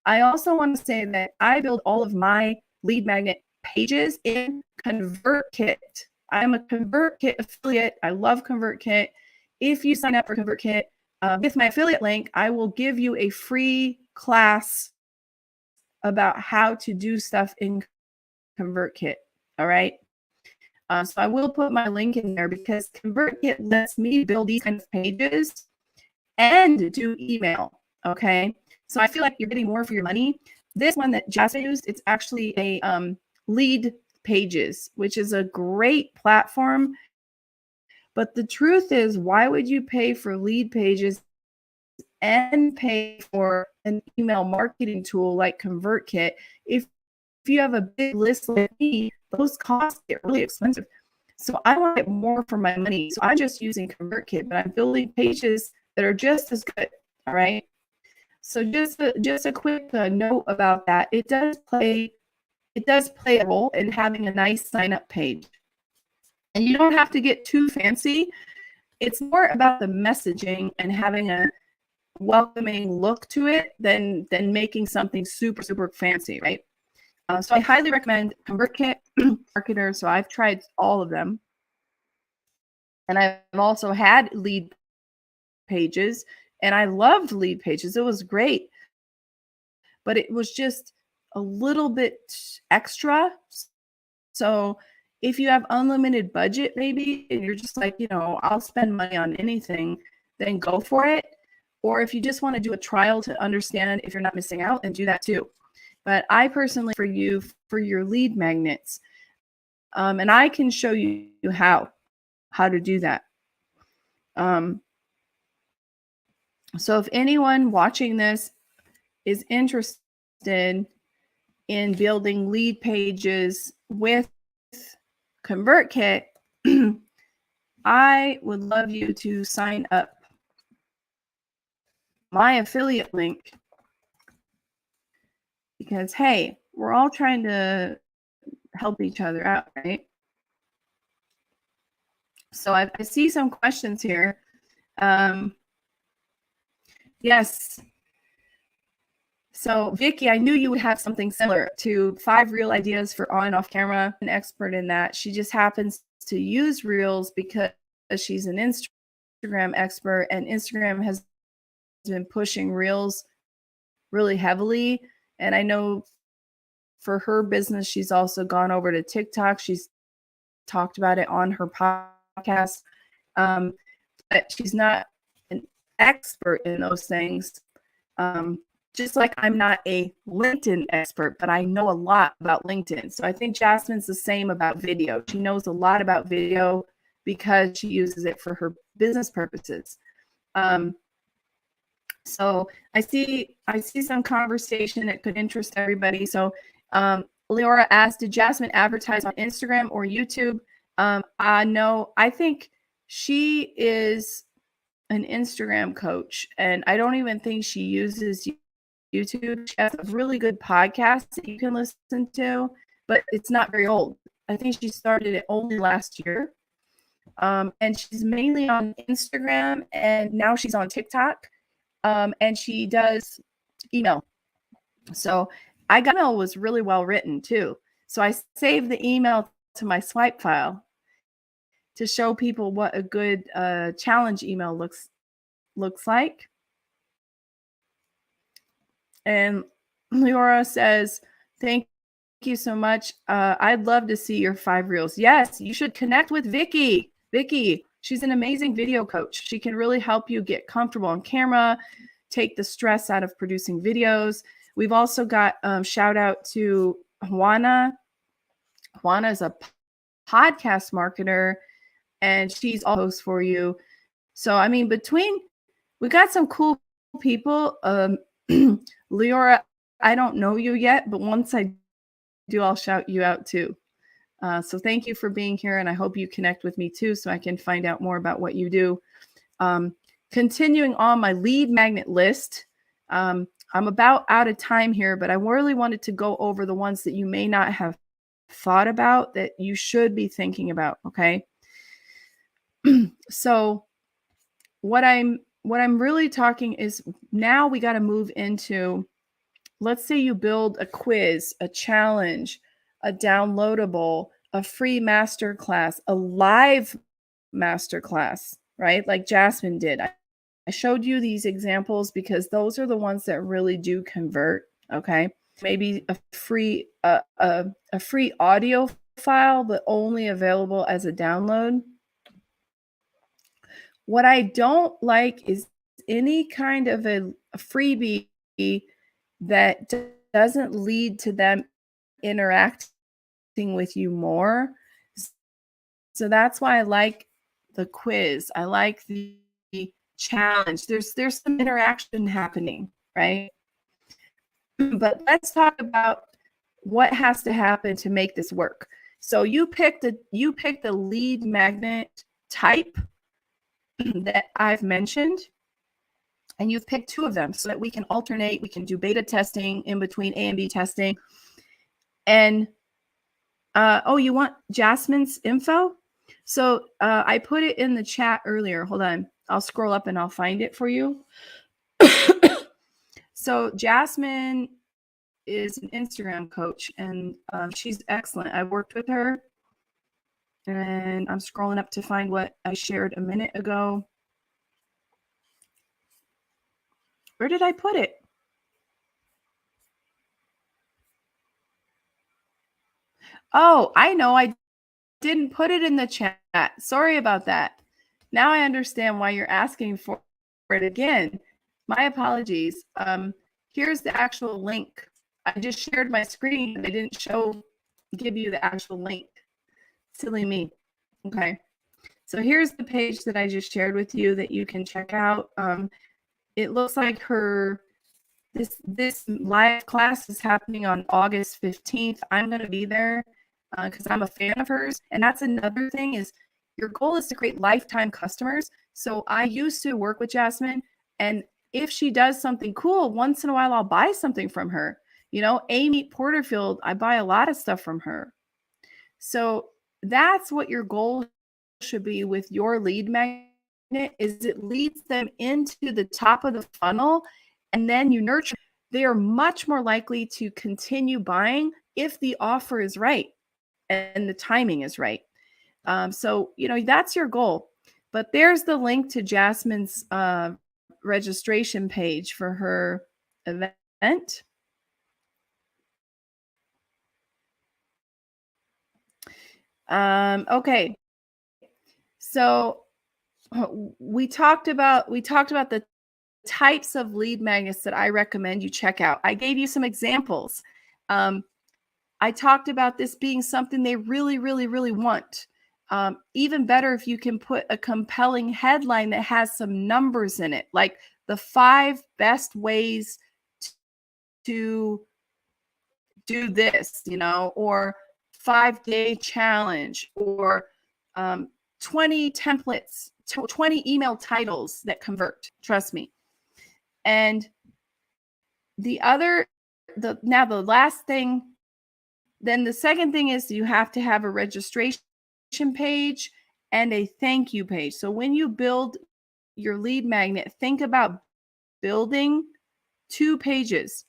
I also want to say that I build all of my lead magnet pages in ConvertKit. I'm a ConvertKit affiliate. I love ConvertKit. If you sign up for ConvertKit with my affiliate link, I will give you a free class about how to do stuff in ConvertKit. All right. So I will put my link in there because ConvertKit lets me build these kinds of pages and do email. Okay. So I feel like you're getting more for your money. This one that Jasmine used, it's actually a lead pages, which is a great platform. But the truth is, why would you pay for lead pages and pay for an email marketing tool like ConvertKit? If you have a big list like me, those costs get really expensive. So I want to get more for my money. So I'm just using ConvertKit, but I'm building pages that are just as good. All right. So just a quick note about that. It does play a role in having a nice sign up page. And you don't have to get too fancy. It's more about the messaging and having a welcoming look to it than making something super, super fancy, right? So I highly recommend ConvertKit, Marketer. So I've tried all of them. And I've also had lead pages, and I loved lead pages. It was great. But it was just a little bit extra. So if you have unlimited budget, maybe, and you're just like, I'll spend money on anything, then go for it. Or if you just want to do a trial to understand if you're not missing out, and do that too. But I personally, for your lead magnets, and I can show you how to do that. So if anyone watching this is interested in building lead pages with ConvertKit, I would love you to sign up. My affiliate link, because hey, we're all trying to help each other out, right? So I see some questions here. Yes. So Vicky, I knew you would have something similar to 5 real ideas for on and off camera. An expert in that. She just happens to use Reels because she's an Instagram expert, and Instagram has been pushing Reels really heavily. And I know for her business, she's also gone over to TikTok. She's talked about it on her podcast. But she's not an expert in those things. Just like I'm not a LinkedIn expert, but I know a lot about LinkedIn. So I think Jasmine's the same about video. She knows a lot about video because she uses it for her business purposes. So I see some conversation that could interest everybody. So Leora asked, did Jasmine advertise on Instagram or YouTube? No, I think she is an Instagram coach, and I don't even think she uses YouTube. She has a really good podcast that you can listen to, but it's not very old. I think she started it only last year. And she's mainly on Instagram, and now she's on TikTok. And she does email. So I got email was really well written too. So I saved the email to my swipe file to show people what a good challenge email looks like. And Leora says, thank you so much. I'd love to see your 5 reels. Yes, you should connect with Vicky. Vicky, she's an amazing video coach. She can really help you get comfortable on camera, take the stress out of producing videos. We've also got shout out to Juana. Juana is a podcast marketer, and she's all host for you. So, I mean, we got some cool people. Leora, I don't know you yet, but once I do, I'll shout you out too. So thank you for being here, and I hope you connect with me too so I can find out more about what you do. Continuing on my lead magnet list, I'm about out of time here, but I really wanted to go over the ones that you may not have thought about that you should be thinking about, okay? So what I'm really talking is now we got to move into, let's say you build a quiz, a challenge, a downloadable, a free masterclass, a live masterclass, right? Like Jasmine did. I showed you these examples because those are the ones that really do convert, okay? Maybe a free audio file, but only available as a download. What I don't like is any kind of a freebie that doesn't lead to them interacting with you more. So that's why I like the quiz. I like the challenge. There's some interaction happening, right? But let's talk about what has to happen to make this work. So you pick the lead magnet type that I've mentioned, and you've picked 2 of them so that we can alternate. We can do beta testing in between A and B testing. And oh, you want Jasmine's info? So I put it in the chat earlier. Hold on. I'll scroll up and I'll find it for you. So Jasmine is an Instagram coach, and she's excellent. I worked with her, and I'm scrolling up to find what I shared a minute ago. Where did I put it? Oh, I know. I didn't put it in the chat. Sorry about that. Now I understand why you're asking for it again. My apologies. Here's the actual link. I just shared my screen, and they didn't give you the actual link. Silly me. Okay. So here's the page that I just shared with you that you can check out. It looks like her this live class is happening on August 15th. I'm going to be there because I'm a fan of hers. And that's another thing is your goal is to create lifetime customers. So I used to work with Jasmine, and if she does something cool, once in a while I'll buy something from her. You know, Amy Porterfield, I buy a lot of stuff from her. So that's what your goal should be with your lead magnet, is it leads them into the top of the funnel, and then you nurture. They are much more likely to continue buying if the offer is right and the timing is right. So, you know, that's your goal. But there's the link to Jasmine's registration page for her event. Okay. So we talked about the types of lead magnets that I recommend you check out. I gave you some examples. I talked about this being something they really, really, really want. Even better if you can put a compelling headline that has some numbers in it, like the 5 best ways to do this, you know, or 5-day challenge, or 20 templates, 20 email titles that convert. Trust me. And the last thing, then the second thing is you have to have a registration page and a thank you page. So when you build your lead magnet, think about building 2 pages.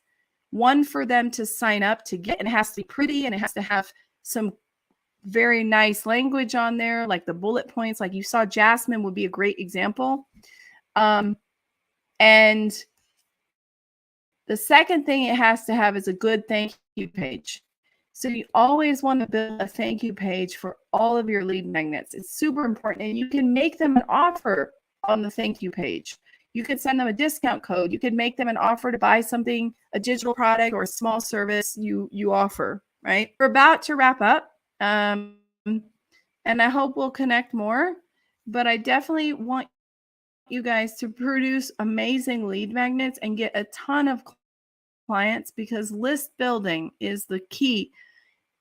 One for them to sign up to get, and it has to be pretty, and it has to have some very nice language on there, like the bullet points, like you saw Jasmine would be a great example. And the second thing it has to have is a good thank you page. So you always want to build a thank you page for all of your lead magnets. It's super important, and you can make them an offer on the thank you page. You could send them a discount code. You could make them an offer to buy something, a digital product or a small service you offer, right? We're about to wrap up, and I hope we'll connect more, but I definitely want you guys to produce amazing lead magnets and get a ton of clients, because list building is the key.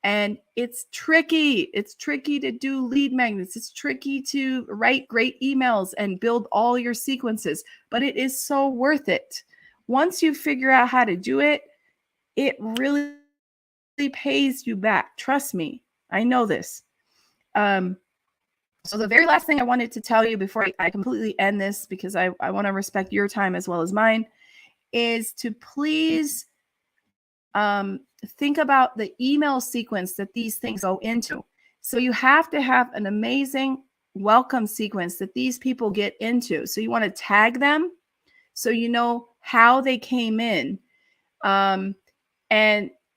And it's tricky. It's tricky to do lead magnets. It's tricky to write great emails and build all your sequences, but it is so worth it. Once you figure out how to do it, it really pays you back. Trust me. I know this. So the very last thing I wanted to tell you before I completely end this, because I want to respect your time as well as mine, is to please think about the email sequence that these things go into. So you have to have an amazing welcome sequence that these people get into. So you want to tag them so you know how they came in. And,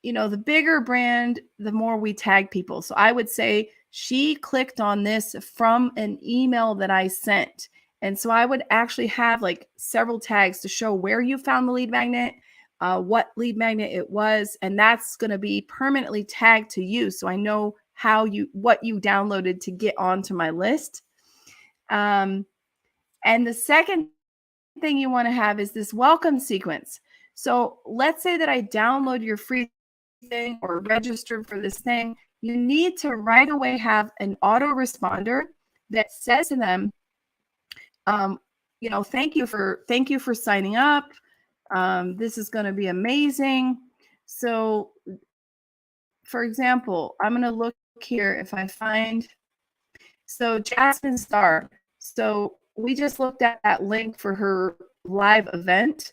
you know, the bigger brand, the more we tag people. So I would say she clicked on this from an email that I sent. And so I would actually have like several tags to show where you found the lead magnet, what lead magnet it was, and that's going to be permanently tagged to you, so I know what you downloaded to get onto my list. And the second thing you want to have is this welcome sequence. So let's say that I download your free thing or registered for this thing. You need to right away have an autoresponder that says to them, you know, thank you for signing up. This is going to be amazing. So, for example, I'm going to look here if I find. So Jasmine Star. So we just looked at that link for her live event,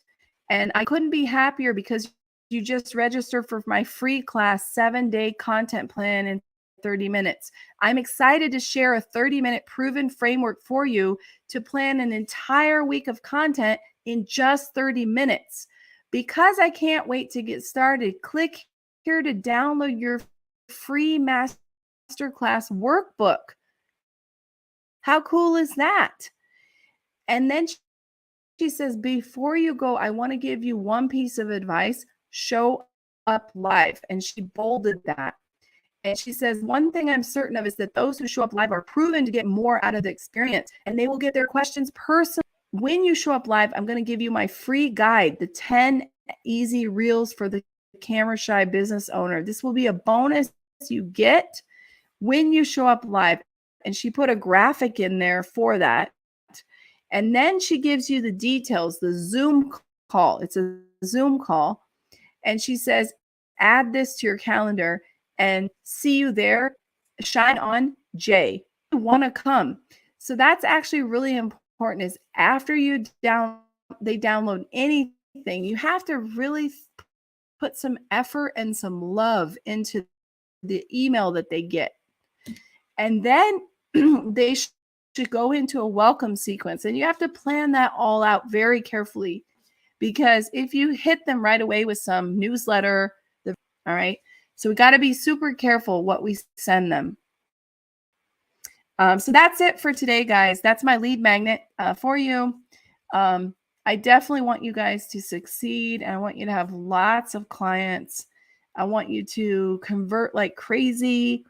and I couldn't be happier because you just registered for my free class, 7-day content plan in 30 minutes. I'm excited to share a 30-minute proven framework for you to plan an entire week of content in just 30 minutes. Because I can't wait to get started, click here to download your free masterclass workbook. How cool is that? And then she says, before you go, I want to give you one piece of advice: show up live. And she bolded that. And she says, one thing I'm certain of is that those who show up live are proven to get more out of the experience, and they will get their questions personally. When you show up live, I'm going to give you my free guide, the 10 easy reels for the camera shy business owner. This will be a bonus you get when you show up live. And she put a graphic in there for that. And then she gives you the details, the Zoom call. It's a Zoom call. And she says, add this to your calendar and see you there. Shine on Jay. You want to come. So that's actually really important, is after they download anything, you have to really put some effort and some love into the email that they get. And then they should go into a welcome sequence. And you have to plan that all out very carefully, because if you hit them right away with some newsletter, all right, so we got to be super careful what we send them. So that's it for today, guys. That's my lead magnet for you. I definitely want you guys to succeed. I want you to have lots of clients. I want you to convert like crazy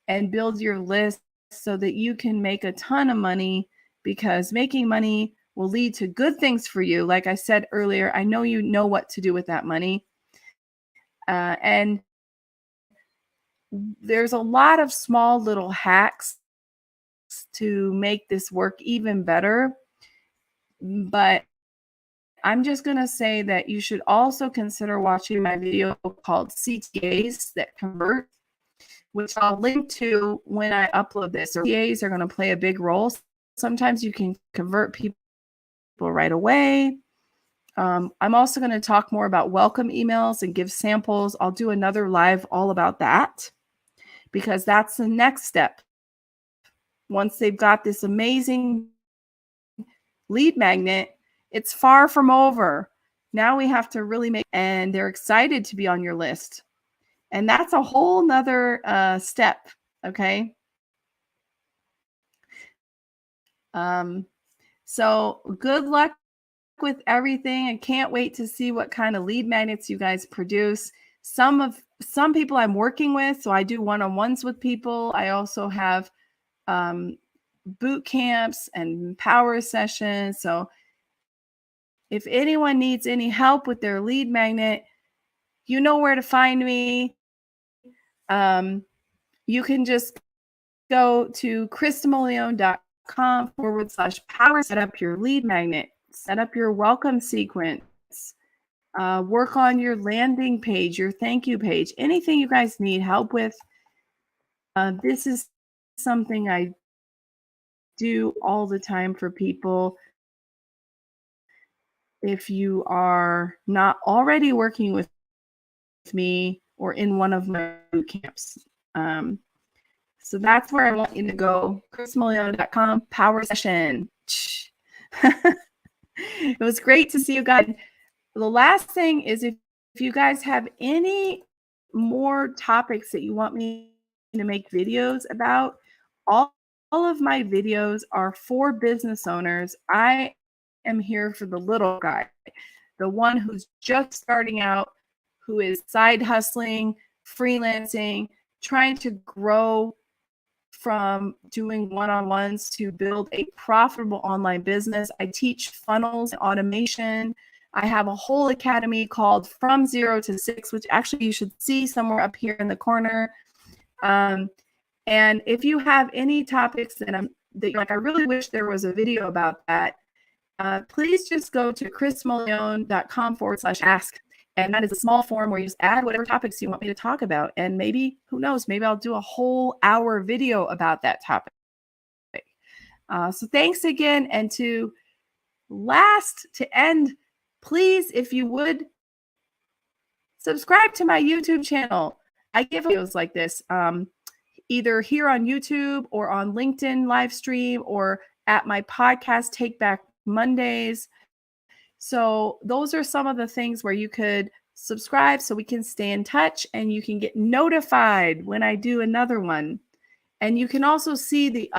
and build your list so that you can make a ton of money, because making money will lead to good things for you. Like I said earlier, I know you know what to do with that money. And there's a lot of small little hacks to make this work even better. But I'm just going to say that you should also consider watching my video called Ctas That Convert, which I'll link to when I upload this. CTAs are going to play a big role. Sometimes you can convert people right away. I'm also going to talk more about welcome emails and give samples. I'll do another live all about that, because that's the next step. Once they've got this amazing lead magnet, it's far from over. Now we have to really make, and they're excited to be on your list. And that's a whole nother step. Okay. So good luck with everything. I can't wait to see what kind of lead magnets you guys produce. Some people I'm working with, so I do one-on-ones with people. I also have boot camps and power sessions. So if anyone needs any help with their lead magnet, you know where to find me. You can just go to kristamaleone.com/power, set up your lead magnet, set up your welcome sequence, work on your landing page, your thank you page, anything you guys need help with. This is something I do all the time for people. If you are not already working with me or in one of my boot camps. So that's where I want you to go. kristamaleone.com, power session. It was great to see you guys. The last thing is, if you guys have any more topics that you want me to make videos about, all of my videos are for business owners. I am here for the little guy, the one who's just starting out, who is side hustling, freelancing, trying to grow from doing one-on-ones to build a profitable online business. I teach funnels and automation. I have a whole academy called From 0 to 6, which actually you should see somewhere up here in the corner. And if you have any topics that you're like, I really wish there was a video about that, please just go to kristamaleone.com/ask. And that is a small form where you just add whatever topics you want me to talk about. And maybe, who knows, maybe I'll do a whole hour video about that topic. So thanks again. And to end, please, if you would, subscribe to my YouTube channel. I give videos like this, either here on YouTube or on LinkedIn live stream or at my podcast, Take Back Mondays. So those are some of the things where you could subscribe so we can stay in touch and you can get notified when I do another one. And you can also see the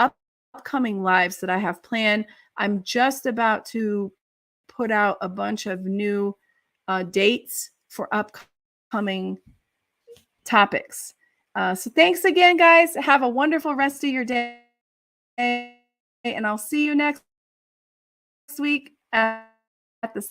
upcoming lives that I have planned. I'm just about to put out a bunch of new dates for upcoming topics. So thanks again, guys. Have a wonderful rest of your day. And I'll see you next week at the